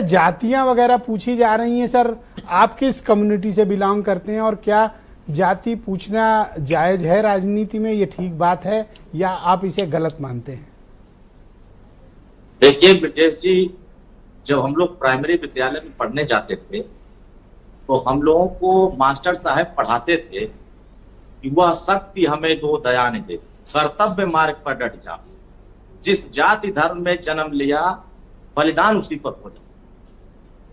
जातियां वगैरह पूछी जा रही हैं सर, आप किस कम्युनिटी से बिलोंग करते हैं और क्या जाति पूछना जायज है राजनीति में, ये ठीक बात है या आप इसे गलत मानते हैं? देखिए ब्रजेश जी, जब हम लोग प्राइमरी विद्यालय में पढ़ने जाते थे तो हम लोगों को मास्टर साहब पढ़ाते थे कि वह शक्ति हमें दो दया ने दे, कर्तव्य मार्ग पर डट जा, जिस जाति धर्म में जन्म लिया बलिदान उसी पर हो जाए।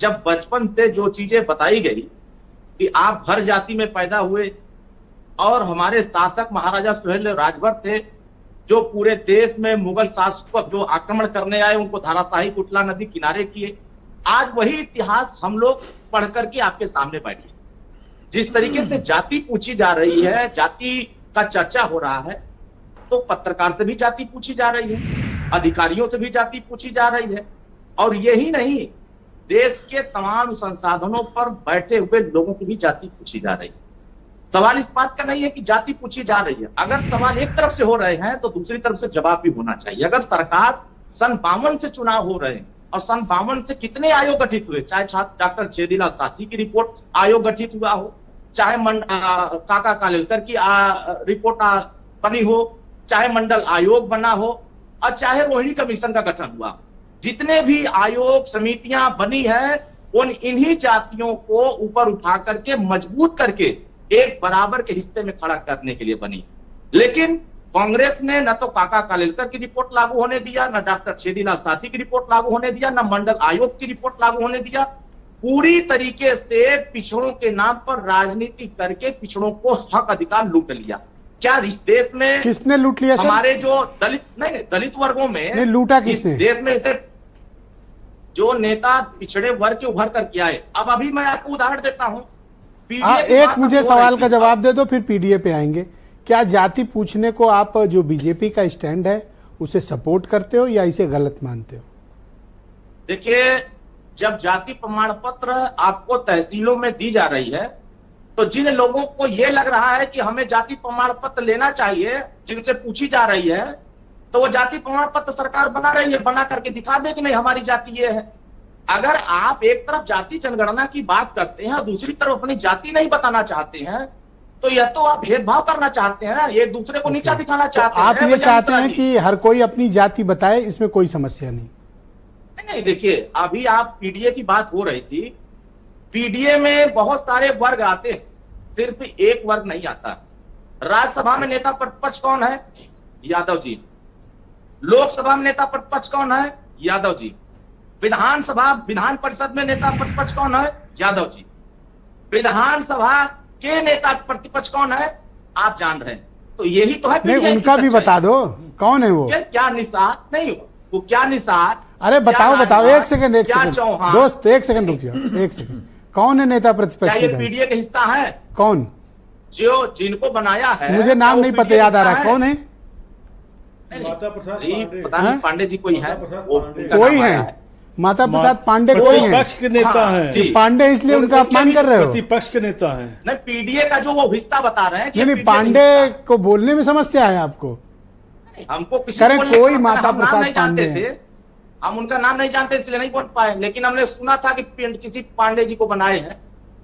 जब बचपन से जो चीजें बताई गई कि आप हर जाति में पैदा हुए और हमारे शासक महाराजा सुहेल राजभर थे जो पूरे देश में मुगल शासकों पर जो आक्रमण करने आए उनको धाराशाही कुटला नदी किनारे किए, आज वही इतिहास हम लोग पढ़ करके आपके सामने बैठे। जिस तरीके से जाति पूछी जा रही है, जाति का चर्चा हो रहा है, तो पत्रकार से भी जाति पूछी जा रही है, अधिकारियों से भी जाति पूछी जा रही है, और यही नहीं, देश के तमाम संसाधनों पर बैठे हुए लोगों की भी जाति पूछी जा रही है। सवाल इस बात का नहीं है कि जाति पूछी जा रही है, अगर सवाल एक तरफ से हो रहे हैं तो दूसरी तरफ से जवाब भी होना चाहिए। अगर सरकार सन 52 से चुनाव हो रहे हैं और सन 52 से कितने आयोग गठित हुए, चाहे छात्र डॉक्टर छेदीलाल साथी की रिपोर्ट आयोग गठित हुआ हो, चाहे काका कालेलकर की रिपोर्ट बनी हो, चाहे मंडल आयोग बना हो, और चाहे रोहिणी कमीशन का गठन हुआ, जितने भी आयोग समितियां बनी है उन इन्हीं जातियों को ऊपर उठा करके मजबूत करके एक बराबर के हिस्से में खड़ा करने के लिए बनी। लेकिन कांग्रेस ने न तो काका कालेलकर की रिपोर्ट लागू होने दिया, न डॉक्टर छेदीलाल साथी की रिपोर्ट लागू होने दिया, न मंडल आयोग की रिपोर्ट लागू होने दिया। पूरी तरीके से पिछड़ों के नाम पर राजनीति करके पिछड़ों को हक अधिकार लूट लिया। क्या इस देश में किसने लूट लिया? हमारे जो दलित वर्गों में लूटा किसने? इस देश में से जो नेता पिछड़े वर्ग के उभर कर के आए। अब अभी मैं आपको उदाहरण देता हूं। एक मुझे सवाल का जवाब दे दो, फिर पीडीए पे आएंगे। क्या जाति पूछने को आप जो बीजेपी का स्टैंड है उसे सपोर्ट करते हो या इसे गलत मानते हो? देखिए, जब जाति प्रमाण पत्र आपको तहसीलों में दी जा रही है तो जिन लोगों को यह लग रहा है कि हमें जाति प्रमाण पत्र लेना चाहिए, जिनसे पूछी जा रही है, तो वो जाति प्रमाण पत्र सरकार बना रही है, बना करके दिखा दे कि नहीं हमारी जाति ये है। अगर आप एक तरफ जाति जनगणना की बात करते हैं और दूसरी तरफ अपनी जाति नहीं बताना चाहते हैं तो यह तो आप भेदभाव करना चाहते हैं ना, एक दूसरे को नीचा दिखाना चाहते हैं। आप ये चाहते हैं कि हर कोई अपनी जाति बताए, इसमें कोई समस्या नहीं? नहीं, देखिए, अभी आप पीडीए की बात हो रही थी, पीडीए में बहुत सारे वर्ग आते हैं, सिर्फ एक वर्ग नहीं आता। राज्यसभा में नेता प्रतिपक्ष कौन है? यादव जी। लोकसभा में नेता प्रतिपक्ष कौन है? यादव जी। विधान परिषद में नेता प्रतिपक्ष कौन है? यादव जी। विधानसभा के नेता प्रतिपक्ष कौन है? आप जान रहे हैं। तो यही तो है। नहीं, उनका भी बता दो, कौन है वो? क्या निषाद नहीं, वो क्या निषाद? अरे बताओ, एक सेकंड दोस्त, एक सेकंड रुकिए, एक सेकंड। कौन है नेता प्रतिपक्ष? क्या ये पीडीए का हिस्सा है? कौन? जो जिनको बनाया है, मुझे नाम नहीं पता याद आ रहा, कौन है? माता प्रसाद पांडे जी कोई है? कोई है? माता प्रसाद पांडे कोई है? प्रतिपक्ष के नेता हैं। पांडे इसलिए उनका अपमान कर रहे हो? प्रतिपक्ष के नेता हैं। नहीं, पीडीए का जो वो हिस्सा बता रहे हैं। नहीं, पांडे को बोलने में समस्या है आपको? हमको कोई माता प्रसाद पांडे थे, हम उनका नाम नहीं जानते इसलिए नहीं बोल पाए, लेकिन हमने सुना था कि किसी पांडे जी को बनाए हैं,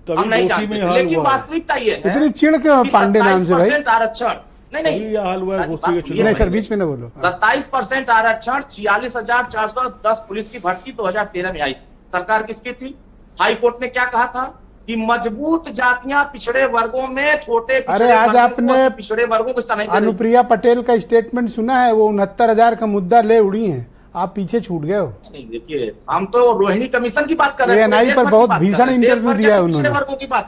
हम नहीं जानते। लेकिन वास्तविकता ये है, इतनी चिढ़ क्यों पांडे नाम से भाई? आरक्षण नहीं सर, बीच में न बोलो। 27% आरक्षण, 46,410 पुलिस की भर्ती 2013 में आई। सरकार किसकी थी? हाई कोर्ट ने क्या कहा था कि मजबूत जातियां पिछड़े वर्गों में छोटे। अरे आज आपने पिछड़े वर्गों को अनुप्रिया पटेल का स्टेटमेंट सुना है? वो 69,000 का मुद्दा ले उड़ी है, आप पीछे छूट गए हो। देखिए, हम तो रोहिणी कमीशन की बात कर रहे हैं। एएनआई पर बहुत भीषण इंटरव्यू दिया है उन्होंने,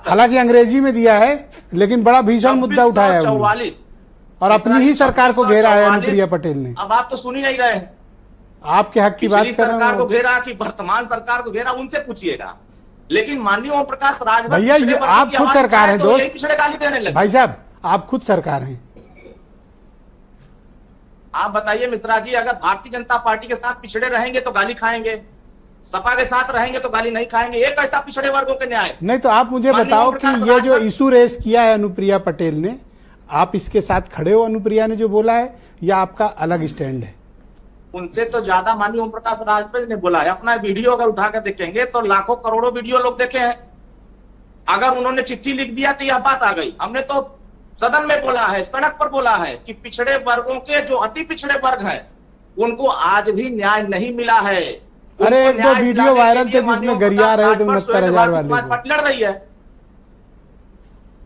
हालांकि अंग्रेजी में दिया है, लेकिन बड़ा भीषण मुद्दा उठाया है 44 और अपनी ही सरकार को घेरा है अनुप्रिया पटेल ने। अब आप तो सुन ही नहीं रहे हैं। आपके हक की बात कर रहे हैं। सरकार को घेरा कि वर्तमान सरकार को घेरा, उनसे पूछिएगा। लेकिन माननीय ओम प्रकाश राजभर, भैया ये आप खुद सरकार हैं दोस्त, पिछड़े गाली देने लगे। भाई साहब आप खुद सरकार हैं। आप बताइए मिश्रा जी, अगर भारतीय जनता पार्टी के साथ पिछड़े रहेंगे तो गाली खाएंगे, सपा के साथ रहेंगे तो गाली नहीं खाएंगे। एक ऐसा पिछड़े वर्गों के न्याय। नहीं तो आप मुझे बताओ कि ये जो इशू रेस किया है अनुप्रिया पटेल ने, आप इसके साथ खड़े हो अनुप्रिया ने जो बोला है, या आपका अलग स्टैंड है? उनसे तो ज्यादा माननीय ओम प्रकाश राजभर ने बोला है। अपना वीडियो अगर उठा कर देखेंगे तो लाखों करोड़ों वीडियो लोग देखे हैं। अगर उन्होंने चिट्ठी लिख दिया तो यह बात आ गई। हमने तो सदन में बोला है, सड़क पर बोला है कि पिछड़े वर्गों के जो अति पिछड़े वर्ग हैं उनको आज भी न्याय नहीं मिला है। अरे एक दो वीडियो वायरल थे जिसमें गरिया रहे थे 69,000 वाले लड़ रही है।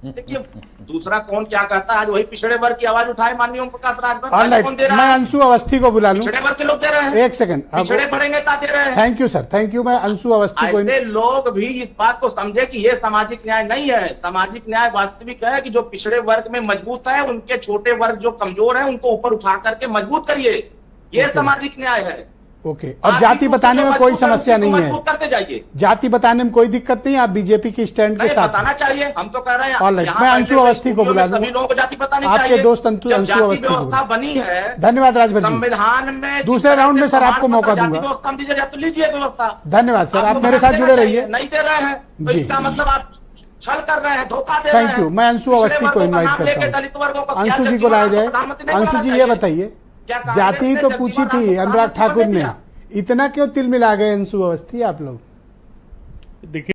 देखिए दूसरा कौन क्या कहता है, आज वही पिछड़े वर्ग की आवाज उठाए माननीय ओम प्रकाश राजभर। कौन दे रहा मैं है? अंशु अवस्थी को बुला लूं। पिछड़े वर्ग के लोग दे रहे हैं। एक सेकंड, पिछड़े बढ़ेंगे ता दे रहे हैं। Thank you sir, thank you. मैं अंशु अवस्थी को ऐसे लोग भी इस बात को समझे कि ये सामाजिक न्याय नहीं है। सामाजिक न्याय वास्तविक है कि जो पिछड़े वर्ग में मजबूत है उनके छोटे वर्ग जो कमजोर है उनको ऊपर उठा करके मजबूत करिए, ये सामाजिक न्याय है। ओके, और जाति बताने में कोई समस्या नहीं है, करते जाइए। जाति बताने में कोई दिक्कत नहीं है, आप बीजेपी के स्टैंड के साथ बताना चाहिए। हम तो कह रहे हैं ऑलराइट, मैं अंशु अवस्थी को बुला सभी लोगों को जाति बतानी आपके चाहिए। दोस्त अंशु अवस्थी को व्यवस्था बनी है। धन्यवाद राजभर जी। संविधान में दूसरे राउंड में सर आपको मौका दूंगा। व्यवस्था दीजिए तो लीजिए व्यवस्था। धन्यवाद सर, आप मेरे साथ जुड़े रहिए। नहीं दे रहे हैं तो इसका मतलब आप छल कर रहे हैं, धोखा दे रहे हैं। Thank you. मैं अंशु अवस्थी को इन्वाइट करता हूँ। अंशु जी को लाया जाए। अंशु जी ये बताइए, जाति तो पूछी थी अनुराग ठाकुर ने, इतना क्यों तिल मिला गए अंशु अवस्थी आप लोग? देखिए